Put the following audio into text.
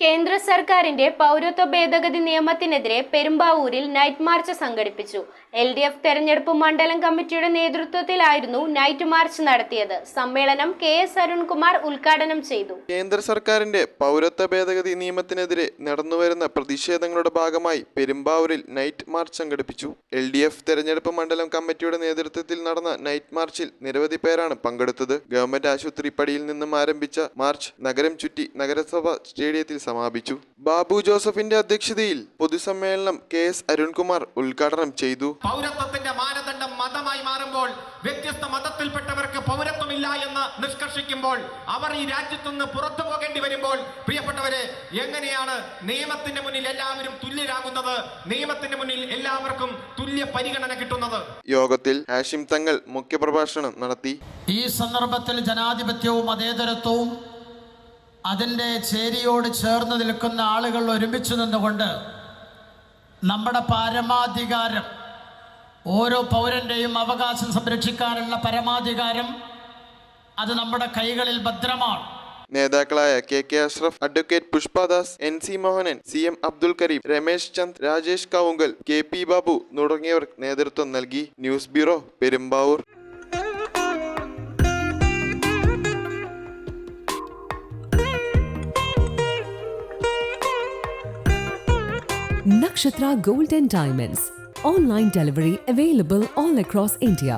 കേന്ദ്ര സർക്കാരിന്റെ പൗരത്വ ഭേദഗതി നിയമത്തിനെതിരെ പെരുമ്പാവൂരിൽ നൈറ്റ് മാർച്ച് സംഘടിപ്പിച്ചു. LDF തെരഞ്ഞെടുപ്പ് മണ്ഡലം കമ്മിറ്റിയുടെ നേതൃത്വത്തിലായിരുന്നു നൈറ്റ് മാർച്ച് നടത്തിയത്. സമ്മേളനം KS അരുൺകുമാർ ഉദ്ഘാടനം ചെയ്തു. കേന്ദ്ര സർക്കാരിന്റെ പൗരത്വ ഭേദഗതി നിയമത്തിനെതിരെ നടന്നുവരുന്ന പ്രതിഷേധങ്ങളുടെ ഭാഗമായി പെരുമ്പാവൂരിൽ നൈറ്റ് മാർച്ച് സംഘടിപ്പിച്ചു. LDF തെരഞ്ഞെടുപ്പ് മണ്ഡലം കമ്മിറ്റിയുടെ നേതൃത്വത്തിൽ നടന്ന നൈറ്റ് മാർച്ചിൽ നിരവധി പേരാണ് പങ്കെടുത്തത്. ഗവൺമെന്റ് ആശുപത്രി പടിയിൽ നിന്നും ആരംഭിച്ച മാർച്ച് നഗരം ചുറ്റി നഗരസഭ സ്റ്റേഡിയത്തിൽ സമാപിച്ചു. ബാബു ജോസഫിന്റെ അധ്യക്ഷതയിൽ പൊതുസമ്മേളനം KS അരുൺകുമാർ ഉദ്ഘാടനം ചെയ്തു. പൗരത്വത്തിന്റെ മാനദണ്ഡം മതമായി മാറുമ്പോൾ വ്യത്യസ്ത മതത്തിൽപ്പെട്ടവർക്ക് പൗരത്വമില്ല എന്ന് നിഷ്കർഷിക്കുമ്പോൾ അവർ ഈ രാജ്യത്തു നിന്ന് പുറത്തു പോകേണ്ടി വരുമ്പോൾ പ്രിയപ്പെട്ടവരെ, എങ്ങനെയാണ് നിയമത്തിന്റെ മുന്നിൽ എല്ലാവരും തുല്യരാകുന്നത്? നിയമത്തിന്റെ മുന്നിൽ എല്ലാവർക്കും തുല്യ പരിഗണന കിട്ടുന്നത്? യോഗത്തിൽ ഹാഷിം തങ്ങൾ മുഖ്യപ്രഭാഷണം നടത്തി. ഈ സന്ദർഭത്തിൽ ജനാധിപത്യവും മതേതരത്വവും അതിൻ്റെ ചേരിയോട് ചേർന്ന് നിൽക്കുന്ന ആളുകൾ ഒരുമിച്ച് നിന്നുകൊണ്ട് നമ്മുടെ പരമാധികാരം, ഓരോ പൗരൻ്റെയും അവകാശം സംരക്ഷിക്കാനുള്ള പരമാധികാരം അത് നമ്മുടെ കൈകളിൽ ഭദ്രമാണ്. നേതാക്കളായ KK Ashraf, advocate Pushpadas, NC Mohanan, CM Abdul Kareem, Ramesh Chand, Rajesh Kavungal, KP Babu തുടങ്ങിയവർ നേതൃത്വം നൽകി. News bureau, Perumbavoor. Nakshatra Gold and Diamonds. Online delivery available all across India.